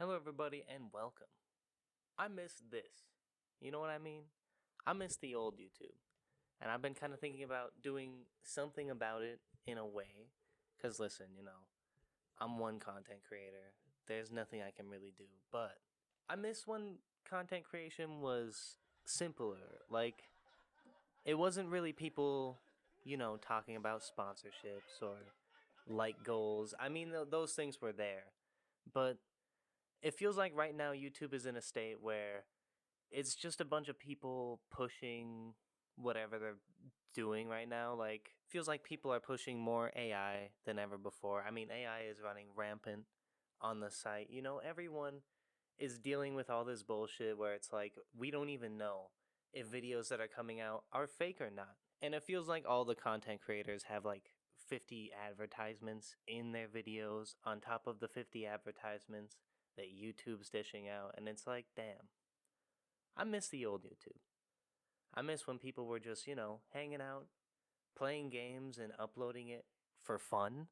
Hello, everybody, and welcome. I miss this. You know what I mean? I miss the old YouTube. And I've been kind of thinking about doing something about it in a way. Because, listen, I'm one content creator. There's nothing I can really do. But I miss when content creation was simpler. Like, it wasn't really people, talking about sponsorships or like goals. I mean, those things were there. But it feels like right now YouTube is in a state where it's just a bunch of people pushing whatever they're doing right now. Like, feels like people are pushing more AI than ever before. I mean, AI is running rampant on the site. Everyone is dealing with all this bullshit where it's like we don't even know if videos that are coming out are fake or not. And it feels like all the content creators have like 50 advertisements in their videos on top of the 50 advertisements that YouTube's dishing out. And it's like, damn, I miss the old YouTube. I miss when people were just, hanging out, playing games, and uploading it for fun.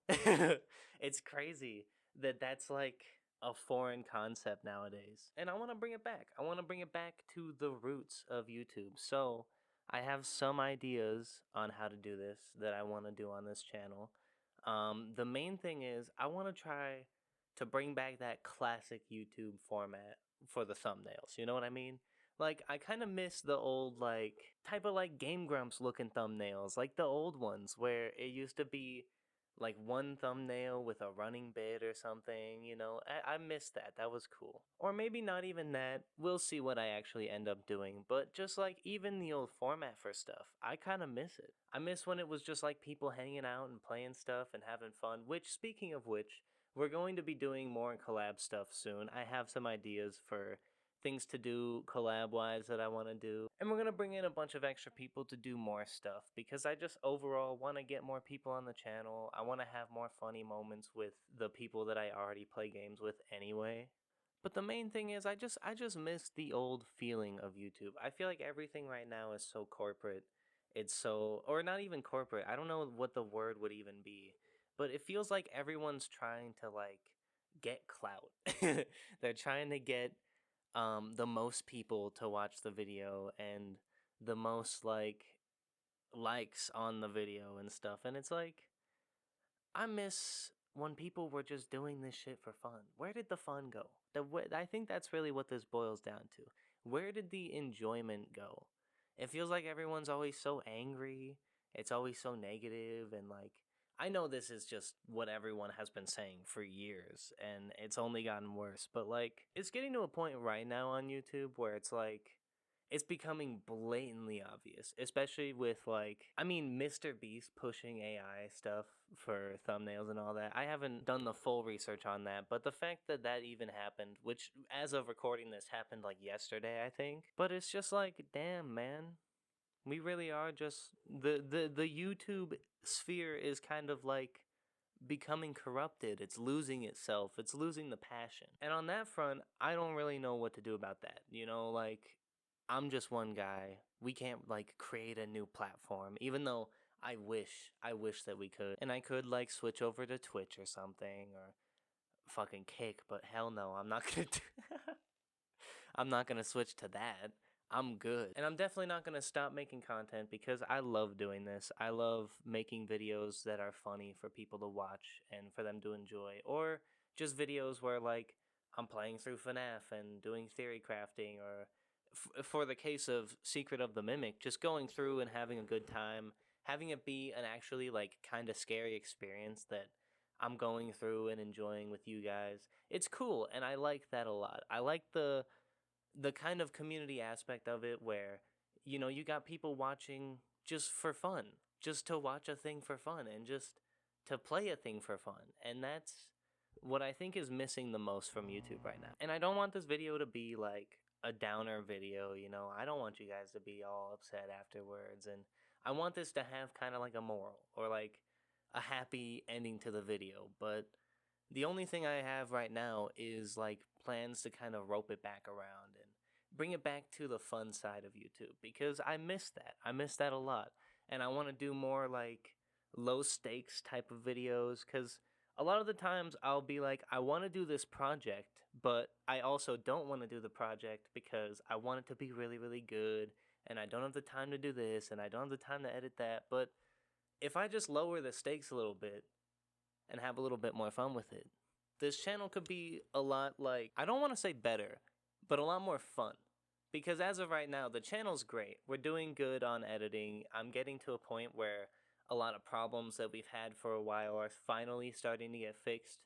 It's crazy that that's like a foreign concept nowadays. And I want to bring it back. I want to bring it back to the roots of YouTube. So I have some ideas on how to do this that I want to do on this channel. The main thing is I want to try to bring back that classic YouTube format for the thumbnails. You know what I mean? Like, I kind of miss the old, like, type of, like, Game Grumps looking thumbnails, like the old ones, where it used to be, like, one thumbnail with a running bit or something, I miss that. That was cool. Or maybe not even that. We'll see what I actually end up doing. But just, like, even the old format for stuff, I kind of miss it. I miss when it was just, like, people hanging out and playing stuff and having fun, which, speaking of which, we're going to be doing more collab stuff soon. I have some ideas for things to do collab wise that I want to do. And we're going to bring in a bunch of extra people to do more stuff because I just overall want to get more people on the channel. I want to have more funny moments with the people that I already play games with anyway. But the main thing is I just miss the old feeling of YouTube. I feel like everything right now is so corporate. It's so, or not even corporate. I don't know what the word would even be. But it feels like everyone's trying to like get clout. They're trying to get the most people to watch the video and the most like likes on the video and stuff. And it's like I miss when people were just doing this shit for fun. Where did the fun go? I think that's really what this boils down to. Where did the enjoyment go? It feels like everyone's always so angry. It's always so negative and like I know this is just what everyone has been saying for years and it's only gotten worse, but like it's getting to a point right now on YouTube where it's like it's becoming blatantly obvious, especially with like I mean Mr. Beast pushing AI stuff for thumbnails and all that. I haven't done the full research on that, but the fact that that even happened, which as of recording this happened like yesterday, I think. But it's just like, damn, man. We really are just the YouTube sphere is kind of like becoming corrupted. It's losing itself. It's losing the passion. And on that front, I don't really know what to do about that. Like I'm just one guy. We can't like create a new platform even though I wish that we could. And I could like switch over to Twitch or something or fucking Kick, but hell no, I'm not going to I'm not going to switch to that. I'm good. And I'm definitely not going to stop making content because I love doing this. I love making videos that are funny for people to watch and for them to enjoy. Or just videos where, like, I'm playing through FNAF and doing theory crafting. Or for the case of Secret of the Mimic, just going through and having a good time. Having it be an actually, like, kind of scary experience that I'm going through and enjoying with you guys. It's cool, and I like that a lot. I like the kind of community aspect of it where you got people watching just for fun, just to watch a thing for fun and just to play a thing for fun. And that's what I think is missing the most from YouTube right now. And I don't want this video to be like a downer video. I don't want you guys to be all upset afterwards, and I want this to have kind of like a moral or like a happy ending to the video. But the only thing I have right now is like plans to kind of rope it back around and bring it back to the fun side of YouTube because I miss that. I miss that a lot. And I want to do more like low stakes type of videos because a lot of the times I'll be like, I want to do this project, but I also don't want to do the project because I want it to be really, really good, and I don't have the time to do this, and I don't have the time to edit that. But if I just lower the stakes a little bit and have a little bit more fun with it, this channel could be a lot like, I don't want to say better, but a lot more fun. Because as of right now, the channel's great. We're doing good on editing. I'm getting to a point where a lot of problems that we've had for a while are finally starting to get fixed.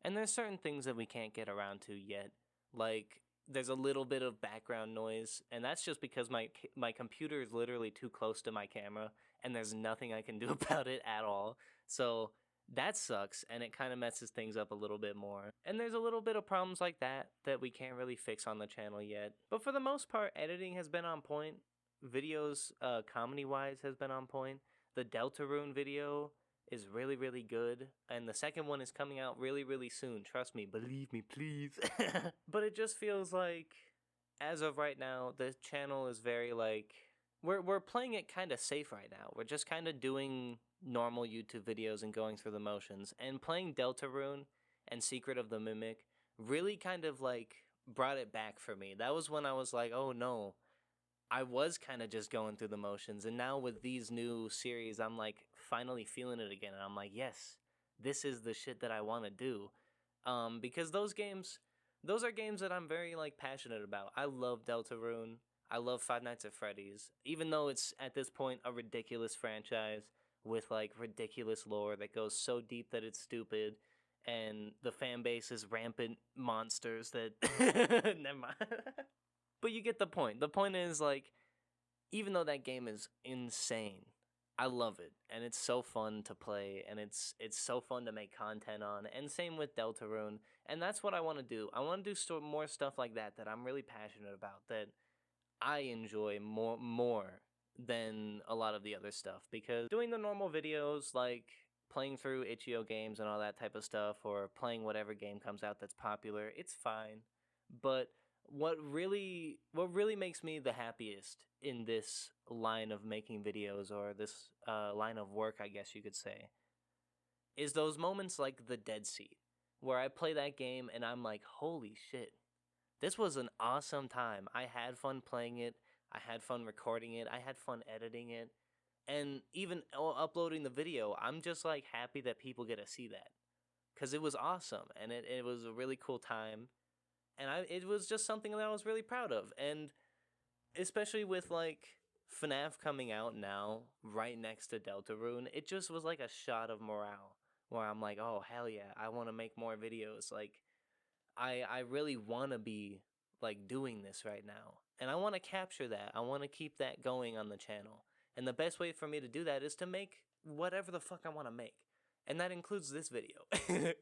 And there's certain things that we can't get around to yet. Like, there's a little bit of background noise, and that's just because my computer is literally too close to my camera, and there's nothing I can do about it at all. So that sucks, and it kind of messes things up a little bit more. And there's a little bit of problems like that we can't really fix on the channel yet. But for the most part, editing has been on point. Videos, comedy-wise, has been on point. The Deltarune video is really, really good. And the second one is coming out really, really soon. Trust me, believe me, please. But it just feels like, as of right now, the channel is very like, we're playing it kind of safe right now. We're just kind of doing normal YouTube videos and going through the motions. And playing Deltarune and Secret of the Mimic really kind of like brought it back for me. That was when I was like, oh no, I was kind of just going through the motions. And now with these new series, I'm like finally feeling it again. And I'm like, yes, this is the shit that I want to do. Because those are games that I'm very like passionate about. I love Deltarune. I love Five Nights at Freddy's, even though it's at this point a ridiculous franchise with like ridiculous lore that goes so deep that it's stupid, and the fan base is rampant monsters that never mind. But you get the point. The point is like, even though that game is insane, I love it, and it's so fun to play, and it's so fun to make content on. And same with Deltarune, and that's what I want to do. I want to do more stuff like that I'm really passionate about, that I enjoy more than a lot of the other stuff. Because doing the normal videos like playing through itch.io games and all that type of stuff, or playing whatever game comes out that's popular, it's fine. But what really makes me the happiest in this line of making videos, or this line of work, I guess you could say, is those moments like the Dead Seat, where I play that game and I'm like, holy shit, this was an awesome time. I had fun playing it. I had fun recording it. I had fun editing it. And even uploading the video, I'm just like happy that people get to see that. Because it was awesome, and it was a really cool time. And it was just something that I was really proud of. And especially with like FNAF coming out now, right next to Deltarune, it just was like a shot of morale. Where I'm like, oh, hell yeah, I want to make more videos. Like, I really want to be like doing this right now, and I want to capture that. I want to keep that going on the channel, and the best way for me to do that is to make whatever the fuck I want to make, and that includes this video,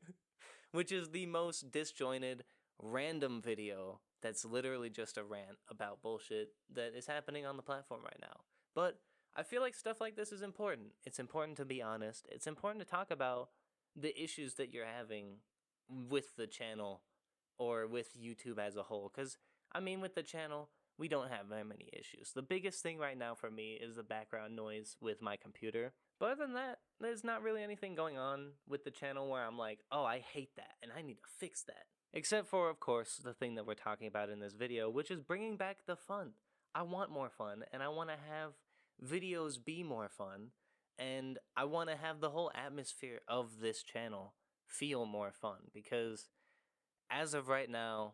which is the most disjointed, random video that's literally just a rant about bullshit that is happening on the platform right now. But I feel like stuff like this is important. It's important to be honest. It's important to talk about the issues that you're having with the channel, or with YouTube as a whole. Because, I mean, with the channel, we don't have very many issues. The biggest thing right now for me is the background noise with my computer. But other than that, there's not really anything going on with the channel where I'm like, oh, I hate that, and I need to fix that. Except for, of course, the thing that we're talking about in this video, which is bringing back the fun. I want more fun, and I want to have videos be more fun, and I want to have the whole atmosphere of this channel feel more fun, because as of right now,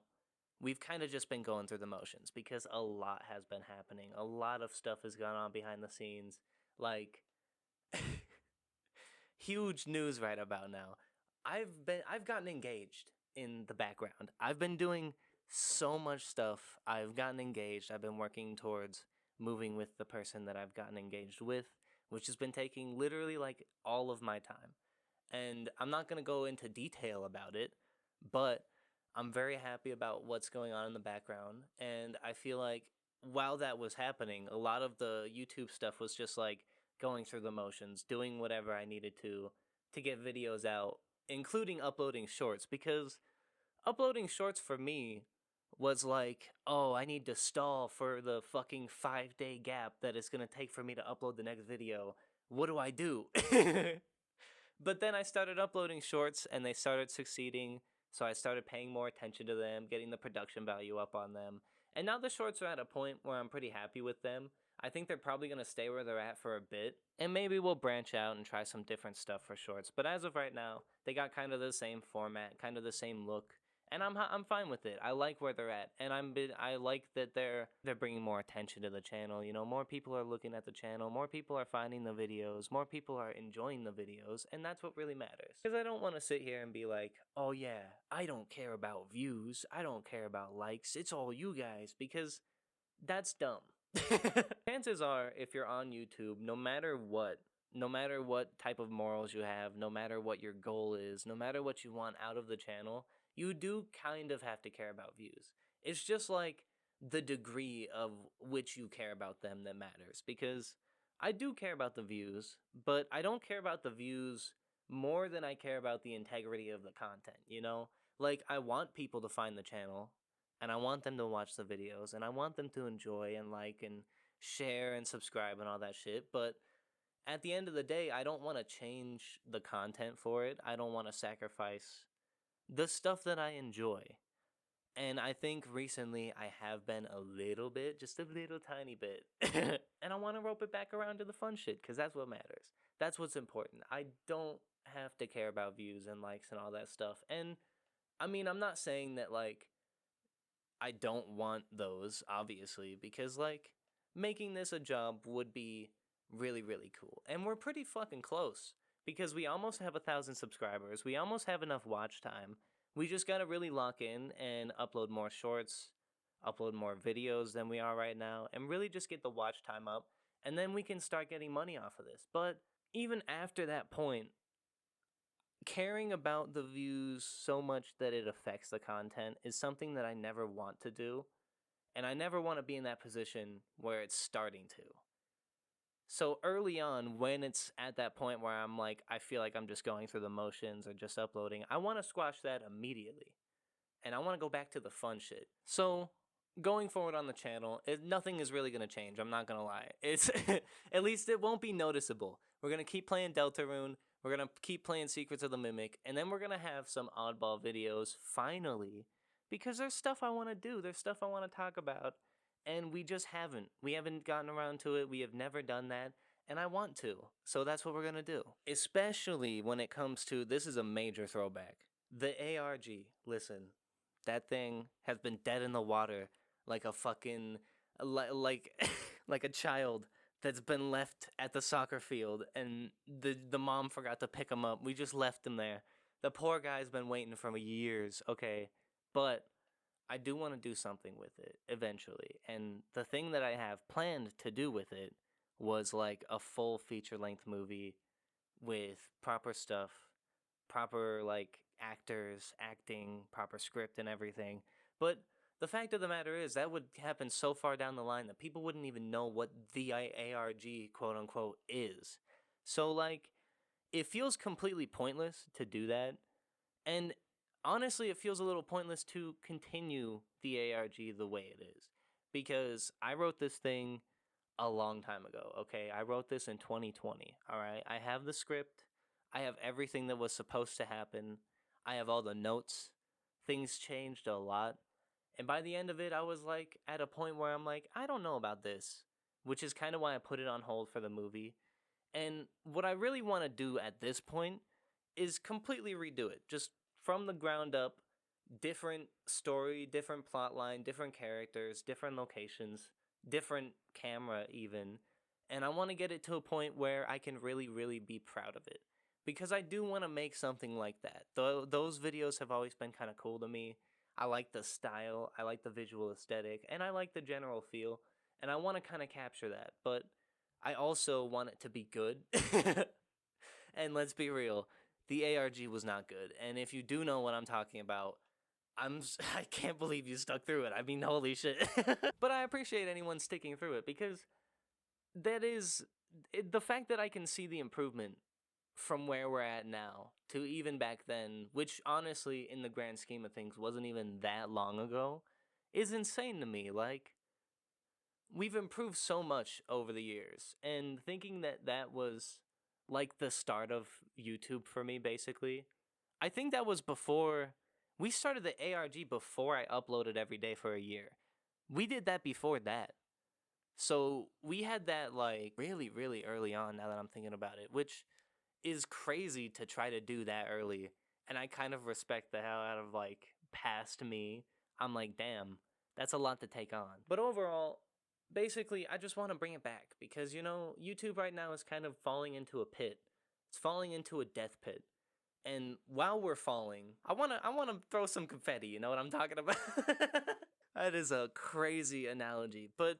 we've kind of just been going through the motions because a lot has been happening. A lot of stuff has gone on behind the scenes. Like, huge news right about now. I've gotten engaged in the background. I've been doing so much stuff. I've gotten engaged. I've been working towards moving with the person that I've gotten engaged with, which has been taking literally like all of my time. And I'm not going to go into detail about it, but I'm very happy about what's going on in the background, and I feel like while that was happening, a lot of the YouTube stuff was just like going through the motions, doing whatever I needed to get videos out, including uploading shorts, because uploading shorts for me was like, oh, I need to stall for the fucking 5-day gap that it's going to take for me to upload the next video. What do I do? But then I started uploading shorts, and they started succeeding. So I started paying more attention to them, getting the production value up on them. And now the shorts are at a point where I'm pretty happy with them. I think they're probably going to stay where they're at for a bit, and maybe we'll branch out and try some different stuff for shorts. But as of right now, they got kind of the same format, kind of the same look, and I'm fine with it. I like where they're at, and I like that they're bringing more attention to the channel. You know, more people are looking at the channel, more people are finding the videos, more people are enjoying the videos, and that's what really matters. Because I don't want to sit here and be like, oh yeah, I don't care about views, I don't care about likes, it's all you guys, because that's dumb. Chances are, if you're on YouTube, no matter what type of morals you have, no matter what your goal is, no matter what you want out of the channel, you do kind of have to care about views. It's just like the degree of which you care about them that matters. Because I do care about the views, but I don't care about the views more than I care about the integrity of the content, you know? Like, I want people to find the channel, and I want them to watch the videos, and I want them to enjoy and like and share and subscribe and all that shit, but at the end of the day, I don't want to change the content for it. I don't want to sacrifice the stuff that I enjoy. And I think recently I have been a little bit, just a little tiny bit. And I want to rope it back around to the fun shit, because that's what matters. That's what's important. I don't have to care about views and likes and all that stuff. And I mean, I'm not saying that, like, I don't want those, obviously, because, like, making this a job would be really, really cool. And we're pretty fucking close, because we almost have 1,000 subscribers. We almost have enough watch time. We just gotta really lock in and upload more shorts, upload more videos than we are right now, and really just get the watch time up. And then we can start getting money off of this. But even after that point, caring about the views so much that it affects the content is something that I never want to do, and I never want to be in that position where it's starting to. So early on, when it's at that point where I'm like, I feel like I'm just going through the motions or just uploading, I want to squash that immediately, and I want to go back to the fun shit. So going forward on the channel, nothing is really going to change. I'm not going to lie. It's at least it won't be noticeable. We're going to keep playing Deltarune. We're going to keep playing Secrets of the Mimic, and then we're going to have some oddball videos finally, because there's stuff I want to do. There's stuff I want to talk about, and we just haven't. We haven't gotten around to it. We have never done that, and I want to. So that's what we're going to do. Especially when it comes to, this is a major throwback, the ARG. Listen, that thing has been dead in the water like a fucking, like like a child that's been left at the soccer field, and the mom forgot to pick him up. We just left him there. The poor guy's been waiting for years, okay? But I do want to do something with it eventually. And the thing that I have planned to do with it was like a full feature-length movie with proper stuff, proper like actors acting, proper script and everything. But the fact of the matter is that would happen so far down the line that people wouldn't even know what the ARG quote unquote is. So like, it feels completely pointless to do that. And honestly, it feels a little pointless to continue the ARG the way it is, because I wrote this thing a long time ago, okay? I wrote this in 2020, all right? I have the script. I have everything that was supposed to happen. I have all the notes. Things changed a lot. And by the end of it, I was like at a point where I'm like, I don't know about this, which is kind of why I put it on hold for the movie. And what I really want to do at this point is completely redo it, just from the ground up, different story, different plot line, different characters, different locations, different camera even. And I want to get it to a point where I can really, really be proud of it. Because I do want to make something like that. Those videos have always been kind of cool to me. I like the style, I like the visual aesthetic, and I like the general feel, and I want to kind of capture that, but I also want it to be good. And let's be real, the ARG was not good, and if you do know what I'm talking about, I can't believe you stuck through it. I mean, holy shit. But I appreciate anyone sticking through it, because that is, the fact that I can see the improvement from where we're at now to even back then, which honestly, in the grand scheme of things, wasn't even that long ago, is insane to me. Like, we've improved so much over the years, and thinking that that was like the start of YouTube for me, basically, I think that was before We started the ARG before I uploaded every day for a year. We did that before that. So we had that like really, really early on now that I'm thinking about it, which is crazy to try to do that early. And I kind of respect the hell out of like past me. I'm like, damn, that's a lot to take on. But overall, basically, I just want to bring it back because, you know, YouTube right now is kind of falling into a pit. It's falling into a death pit. And while we're falling, I wanna throw some confetti, you know what I'm talking about? That is a crazy analogy, but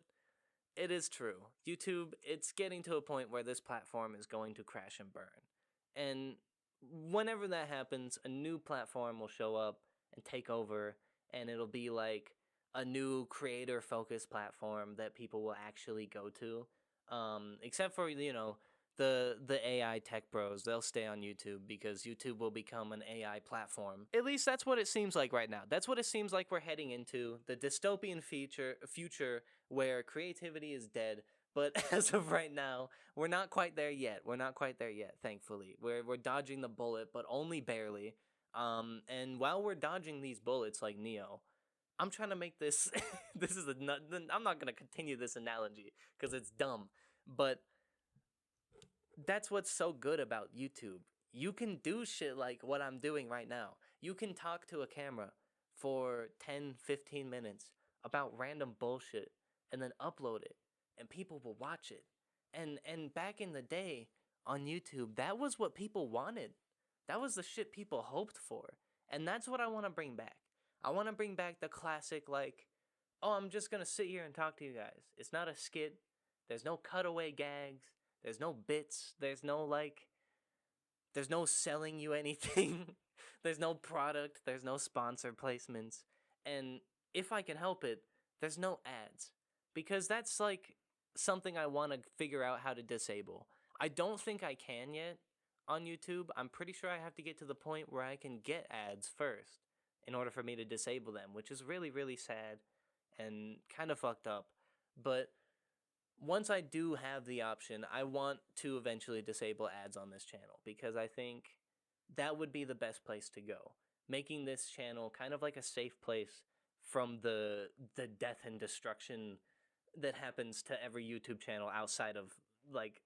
it is true. YouTube, it's getting to a point where this platform is going to crash and burn. And whenever that happens, a new platform will show up and take over, and it'll be like a new creator focused platform that people will actually go to. Except for, you know, the AI tech bros, they'll stay on YouTube because YouTube will become an AI platform. At least that's what it seems like right now. That's what it seems like we're heading into, the dystopian future where creativity is dead. But as of right now, we're not quite there yet. We're not quite there yet, thankfully. We're dodging the bullet, but only barely. And while we're dodging these bullets like Neo, I'm trying to make this. This is I'm not gonna continue this analogy because it's dumb, but that's what's so good about YouTube. You can do shit like what I'm doing right now. You can talk to a camera for 10, 15 minutes about random bullshit and then upload it and people will watch it. And back in the day on YouTube, that was what people wanted. That was the shit people hoped for. And that's what I want to bring back. I want to bring back the classic like, oh, I'm just going to sit here and talk to you guys. It's not a skit. There's no cutaway gags. There's no bits. There's no selling you anything. There's no product. There's no sponsor placements. And if I can help it, there's no ads. Because that's like something I want to figure out how to disable. I don't think I can yet on YouTube. I'm pretty sure I have to get to the point where I can get ads first in order for me to disable them, which is really, really sad and kind of fucked up. But once I do have the option, I want to eventually disable ads on this channel because I think that would be the best place to go. Making this channel kind of like a safe place from the death and destruction that happens to every YouTube channel outside of like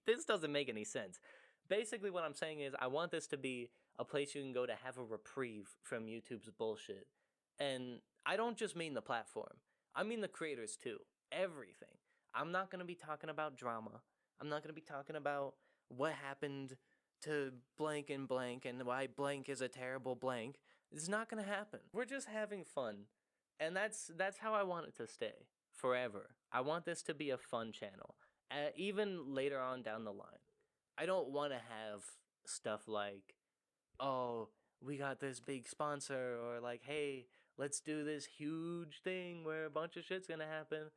this doesn't make any sense. Basically what I'm saying is I want this to be a place you can go to have a reprieve from YouTube's bullshit. And I don't just mean the platform. I mean the creators too. Everything. I'm not going to be talking about drama. I'm not going to be talking about what happened to blank and why blank is a terrible blank. It's not going to happen. We're just having fun. And that's how I want it to stay forever. I want this to be a fun channel. Even later on down the line. I don't want to have stuff like, oh, we got this big sponsor, or like, hey, let's do this huge thing where a bunch of shit's gonna happen.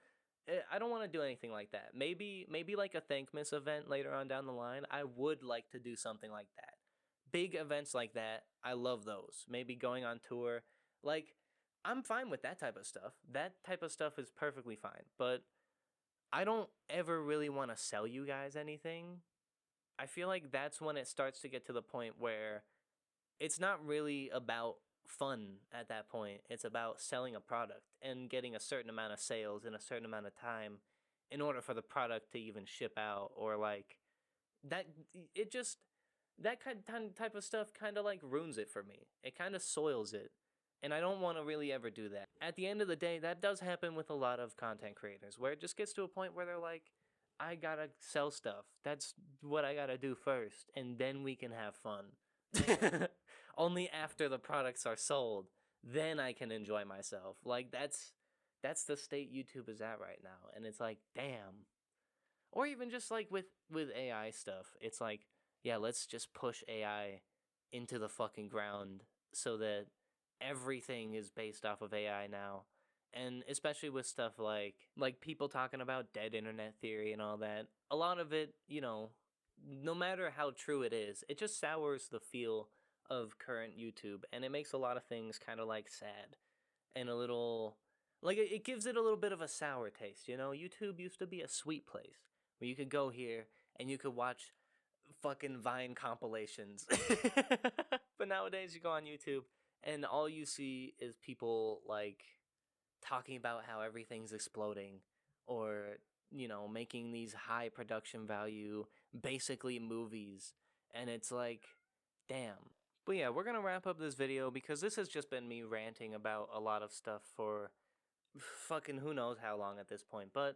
I don't want to do anything like that. Maybe like a Thankmas event later on down the line. I would like to do something like that. Big events like that, I love those. Maybe going on tour. Like, I'm fine with that type of stuff. That type of stuff is perfectly fine. But I don't ever really want to sell you guys anything. I feel like that's when it starts to get to the point where it's not really about fun at that point. It's about selling a product and getting a certain amount of sales in a certain amount of time in order for the product to even ship out, or like that it just that type of stuff kind of like ruins it for me. It kind of soils it. And I don't want to really ever do that. At the end of the day, that does happen with a lot of content creators where it just gets to a point where they're like, I gotta sell stuff. That's what I gotta do first, and then we can have fun. Only after the products are sold, then I can enjoy myself. Like that's the state YouTube is at right now, and it's like, damn. Or even just like with AI stuff, it's like, yeah, let's just push AI into the fucking ground so that everything is based off of AI now. And especially with stuff like people talking about dead internet theory and all that. A lot of it, you know, no matter how true it is, it just sours the feel of current YouTube, and it makes a lot of things kind of like sad and a little like it gives it a little bit of a sour taste, you know? YouTube used to be a sweet place where you could go here and you could watch fucking Vine compilations. But nowadays you go on YouTube and all you see is people like talking about how everything's exploding, or making these high production value basically movies, and it's like, damn. But yeah, we're gonna wrap up this video because this has just been me ranting about a lot of stuff for fucking who knows how long at this point. But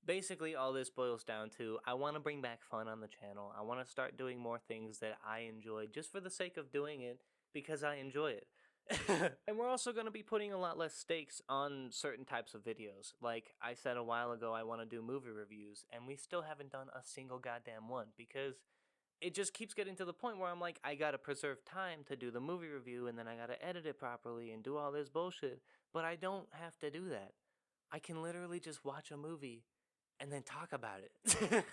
basically all this boils down to, I want to bring back fun on the channel. I want to start doing more things that I enjoy just for the sake of doing it, because I enjoy it. And we're also going to be putting a lot less stakes on certain types of videos. Like I said a while ago, I want to do movie reviews, and we still haven't done a single goddamn one because it just keeps getting to the point where I'm like, I gotta preserve time to do the movie review, and then I gotta edit it properly and do all this bullshit. But I don't have to do that. I can literally just watch a movie and then talk about it.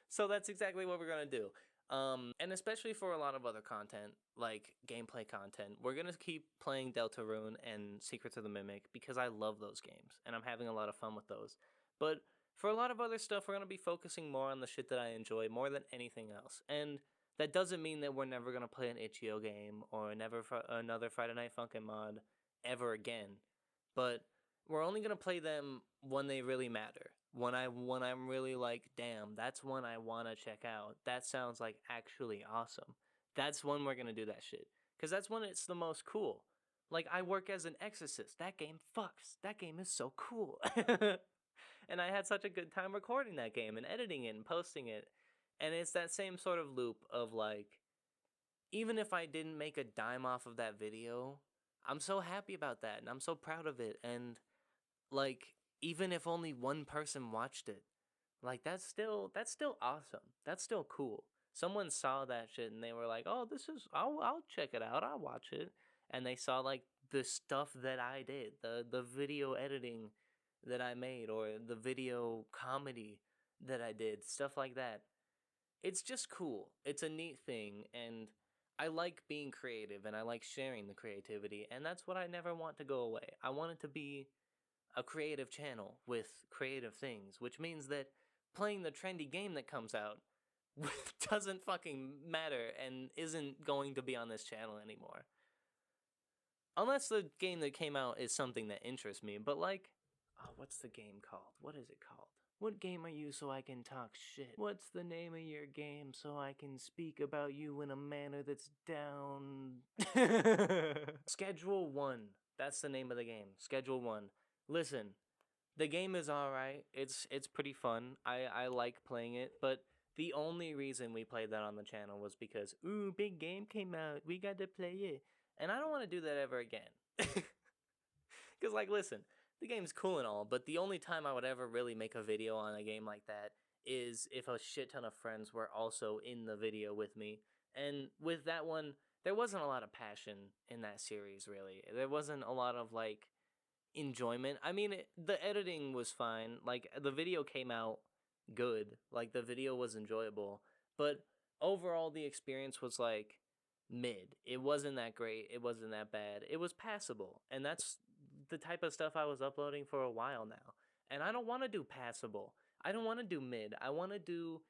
So that's exactly what we're gonna do. And especially for a lot of other content, like gameplay content, we're gonna keep playing Deltarune and Secrets of the Mimic because I love those games and I'm having a lot of fun with those. But for a lot of other stuff, we're gonna be focusing more on the shit that I enjoy more than anything else. And that doesn't mean that we're never gonna play an Itch.io game or another Friday Night Funkin' mod ever again. But we're only gonna play them when they really matter. When I'm really like, damn, that's one I wanna check out. That sounds like actually awesome. That's when we're gonna do that shit. Cause that's when it's the most cool. Like I work as an exorcist. That game fucks. That game is so cool. And I had such a good time recording that game and editing it and posting it. And it's that same sort of loop of like, even if I didn't make a dime off of that video, I'm so happy about that and I'm so proud of it. And like, even if only one person watched it, like that's still awesome. That's still cool. Someone saw that shit and they were like, "Oh, this is I'll check it out. I'll watch it." And they saw like the stuff that I did, the video editing that I made, or the video comedy that I did, stuff like that. It's just cool. It's a neat thing, and I like being creative and I like sharing the creativity, and that's what I never want to go away. I want it to be a creative channel with creative things, which means that playing the trendy game that comes out doesn't fucking matter and isn't going to be on this channel anymore. Unless the game that came out is something that interests me, but like, oh, what's the game called? What is it called? What game are you so I can talk shit? What's the name of your game so I can speak about you in a manner that's down? Schedule 1. That's the name of the game. Schedule 1. Listen, the game is alright. It's pretty fun. I like playing it, but the only reason we played that on the channel was because, ooh, big game came out. We got to play it. And I don't want to do that ever again. Because, like, listen, the game's cool and all, but the only time I would ever really make a video on a game like that is if a shit ton of friends were also in the video with me. And with that one, there wasn't a lot of passion in that series, really. There wasn't a lot of, like, enjoyment. I mean, the editing was fine. Like, the video came out good. Like, the video was enjoyable. But overall, the experience was, like, mid. It wasn't that great. It wasn't that bad. It was passable. And that's the type of stuff I was uploading for a while now. And I don't want to do passable. I don't want to do mid. I want to do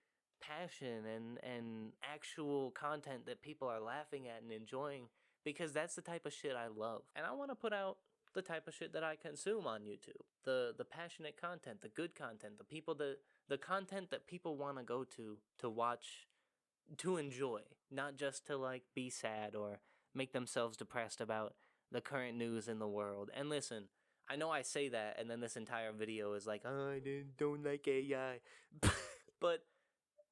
passion and actual content that people are laughing at and enjoying, because that's the type of shit I love. And I want to put out the type of shit that I consume on YouTube. The passionate content, the good content, the content that people want to go to watch, to enjoy, not just to like be sad or make themselves depressed about the current news in the world. And listen, I know I say that and then this entire video is like, oh, I don't like AI. But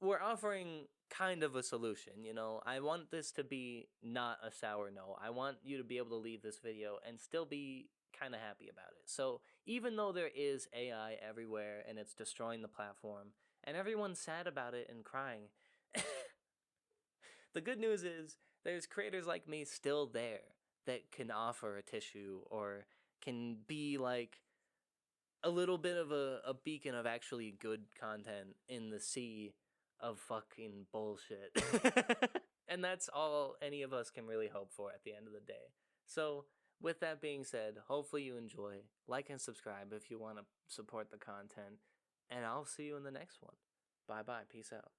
we're offering kind of a solution, you know? I want this to be not a sour no. I want you to be able to leave this video and still be kind of happy about it. So even though there is AI everywhere and it's destroying the platform and everyone's sad about it and crying, the good news is there's creators like me still there that can offer a tissue or can be like a little bit of a beacon of actually good content in the sea of fucking bullshit. And that's all any of us can really hope for at the end of the day. So, with that being said, hopefully you enjoy. Like and subscribe if you want to support the content. And I'll see you in the next one. Bye bye. Peace out.